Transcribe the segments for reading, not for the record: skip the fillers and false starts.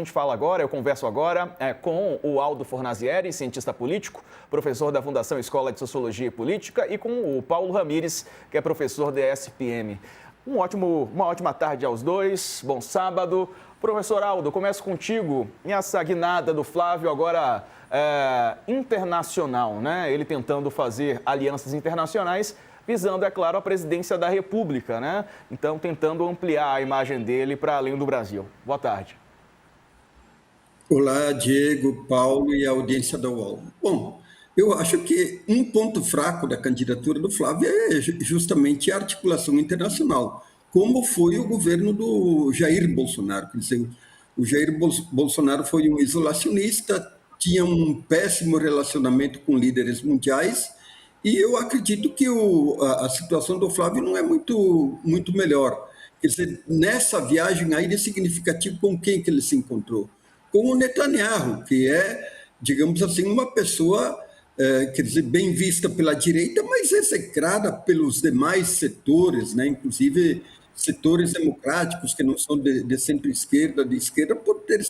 A gente fala agora, eu converso agora com o Aldo Fornazieri, cientista político, professor da Fundação Escola de Sociologia e Política, e com o Paulo Ramires, que é professor da ESPM. Uma ótima tarde aos dois, bom sábado. Professor Aldo, começo contigo. E essa guinada do Flávio agora internacional, né? Ele tentando fazer alianças internacionais, visando, é claro, a presidência da República, né? Então, tentando ampliar a imagem dele para além do Brasil. Boa tarde. Olá, Diego, Paulo e a audiência da UOL. Bom, eu acho que um ponto fraco da candidatura do Flávio é justamente a articulação internacional, como foi o governo do Jair Bolsonaro. Quer dizer, o Jair Bolsonaro foi um isolacionista, tinha um péssimo relacionamento com líderes mundiais, e eu acredito que a situação do Flávio não é muito melhor. Quer dizer, nessa viagem ainda é significativo com quem que ele se encontrou. Com o Netanyahu, que é, digamos assim, uma pessoa, quer dizer, bem vista pela direita, mas execrada pelos demais setores, né? Inclusive setores democráticos que não são de centro-esquerda, de esquerda, por ter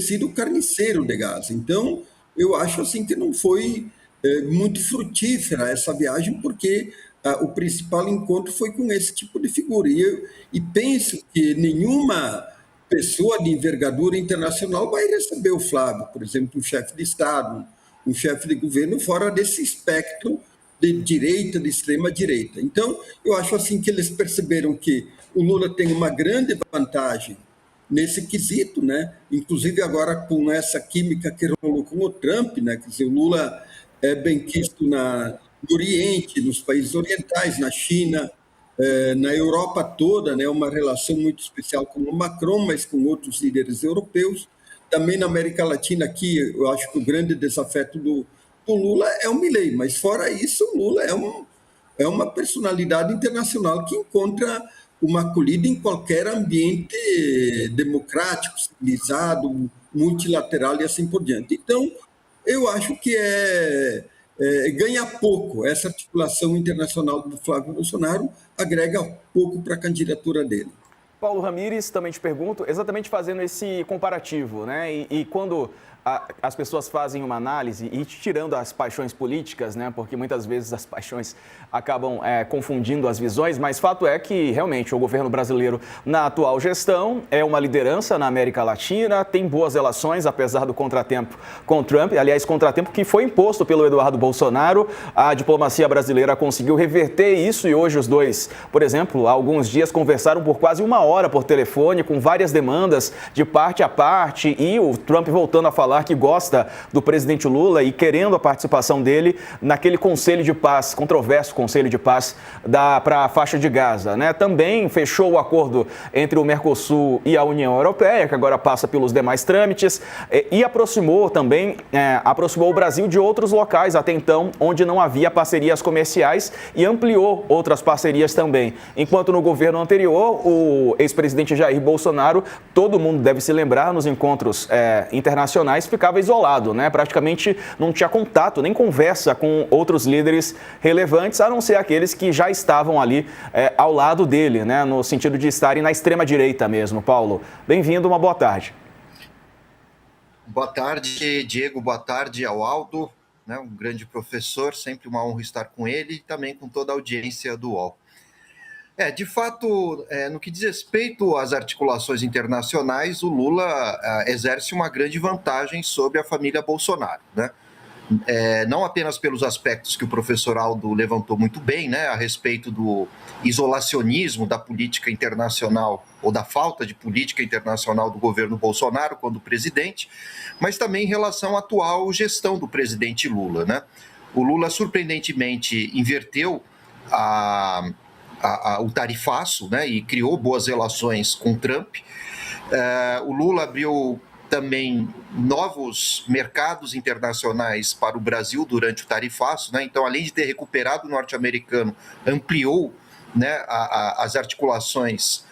sido carniceiro de Gaza. Então, eu acho assim que não foi muito frutífera essa viagem, porque o principal encontro foi com esse tipo de figura. E penso que nenhuma pessoa de envergadura internacional vai receber o Flávio, por exemplo, um chefe de Estado, um chefe de governo fora desse espectro de direita, de extrema direita. Então, eu acho assim que eles perceberam que o Lula tem uma grande vantagem nesse quesito, né? Inclusive agora com essa química que rolou com o Trump, né? Quer dizer, o Lula é bem quisto no Oriente, nos países orientais, na China, na Europa toda, né, uma relação muito especial com o Macron, mas com outros líderes europeus. Também na América Latina, aqui, eu acho que o grande desafeto do Lula é o Milei, mas fora isso, o Lula é uma personalidade internacional que encontra uma acolhida em qualquer ambiente democrático, civilizado, multilateral e assim por diante. Então, eu acho que ganha pouco. Essa articulação internacional do Flávio Bolsonaro agrega pouco para a candidatura dele. Paulo Ramires, também te pergunto, exatamente fazendo esse comparativo, né? E quando as pessoas fazem uma análise e tirando as paixões políticas, né? Porque muitas vezes as paixões acabam confundindo as visões, mas fato é que realmente o governo brasileiro na atual gestão é uma liderança na América Latina, tem boas relações, apesar do contratempo com Trump, aliás, contratempo que foi imposto pelo Eduardo Bolsonaro. A diplomacia brasileira conseguiu reverter isso e hoje os dois, por exemplo, há alguns dias conversaram por quase uma hora por telefone, com várias demandas de parte a parte, e o Trump voltando a falar que gosta do presidente Lula e querendo a participação dele naquele conselho de paz, controverso conselho de paz para a faixa de Gaza, né? Também fechou o acordo entre o Mercosul e a União Europeia, que agora passa pelos demais trâmites, e aproximou o Brasil de outros locais até então, onde não havia parcerias comerciais, e ampliou outras parcerias também. Enquanto no governo anterior, o ex-presidente Jair Bolsonaro, todo mundo deve se lembrar, nos encontros internacionais, ficava isolado, né? Praticamente não tinha contato, nem conversa com outros líderes relevantes, a não ser aqueles que já estavam ali ao lado dele, né? No sentido de estarem na extrema-direita mesmo. Paulo, bem-vindo, uma boa tarde. Boa tarde, Diego, boa tarde ao Aldo, né? Um grande professor, sempre uma honra estar com ele e também com toda a audiência do UOL. De fato, no que diz respeito às articulações internacionais, o Lula exerce uma grande vantagem sobre a família Bolsonaro, né? Não apenas pelos aspectos que o professor Aldo levantou muito bem, né, a respeito do isolacionismo da política internacional, ou da falta de política internacional do governo Bolsonaro quando presidente, mas também em relação à atual gestão do presidente Lula, né? O Lula, surpreendentemente, inverteu o tarifaço, né, e criou boas relações com Trump. O Lula abriu também novos mercados internacionais para o Brasil durante o tarifaço, né? Então, além de ter recuperado o norte-americano, ampliou, né, as articulações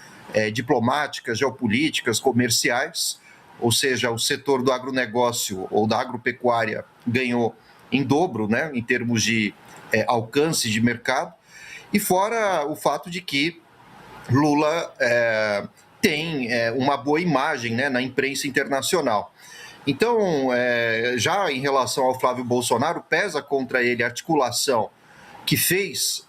diplomáticas, geopolíticas, comerciais, ou seja, o setor do agronegócio ou da agropecuária ganhou em dobro, né, em termos de alcance de mercado, e fora o fato de que Lula tem uma boa imagem, né, na imprensa internacional. Então, já em relação ao Flávio Bolsonaro, pesa contra ele a articulação que fez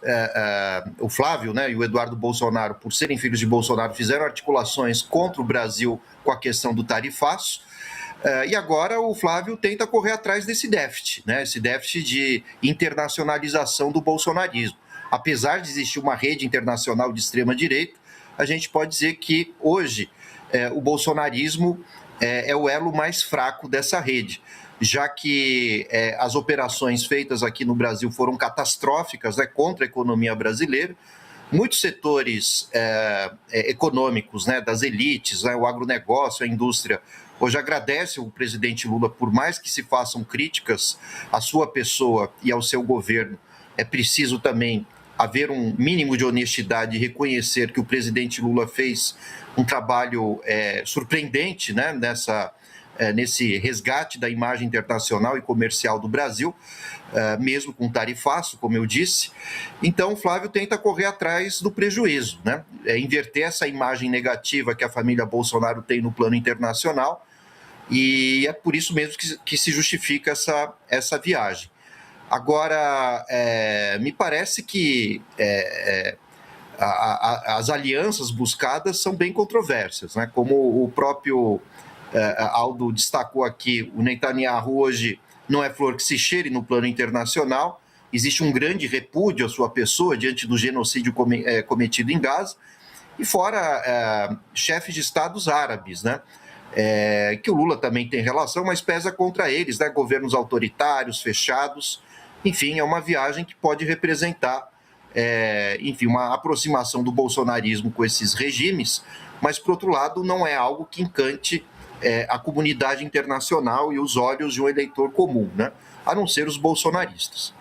o Flávio, né, e o Eduardo Bolsonaro, por serem filhos de Bolsonaro, fizeram articulações contra o Brasil com a questão do tarifaço. E agora o Flávio tenta correr atrás desse déficit, né, esse déficit de internacionalização do bolsonarismo. Apesar de existir uma rede internacional de extrema-direita, a gente pode dizer que hoje o bolsonarismo é o elo mais fraco dessa rede, já que as operações feitas aqui no Brasil foram catastróficas, né, contra a economia brasileira. Muitos setores econômicos, né, das elites, né, o agronegócio, a indústria, hoje agradecem o presidente Lula, por mais que se façam críticas à sua pessoa e ao seu governo, é preciso também haver um mínimo de honestidade e reconhecer que o presidente Lula fez um trabalho surpreendente, né, nesse resgate da imagem internacional e comercial do Brasil, mesmo com tarifaço, como eu disse. Então, o Flávio tenta correr atrás do prejuízo, né, inverter essa imagem negativa que a família Bolsonaro tem no plano internacional, e é por isso mesmo que se justifica essa viagem. Agora, me parece que as alianças buscadas são bem controversas, né? Como o próprio Aldo destacou aqui, o Netanyahu hoje não é flor que se cheire no plano internacional, existe um grande repúdio à sua pessoa diante do genocídio cometido em Gaza, e fora chefes de estados árabes, né? Que o Lula também tem relação, mas pesa contra eles, né? Governos autoritários, fechados. Enfim, é uma viagem que pode representar, uma aproximação do bolsonarismo com esses regimes, mas, por outro lado, não é algo que encante a comunidade internacional e os olhos de um eleitor comum, né? A não ser os bolsonaristas.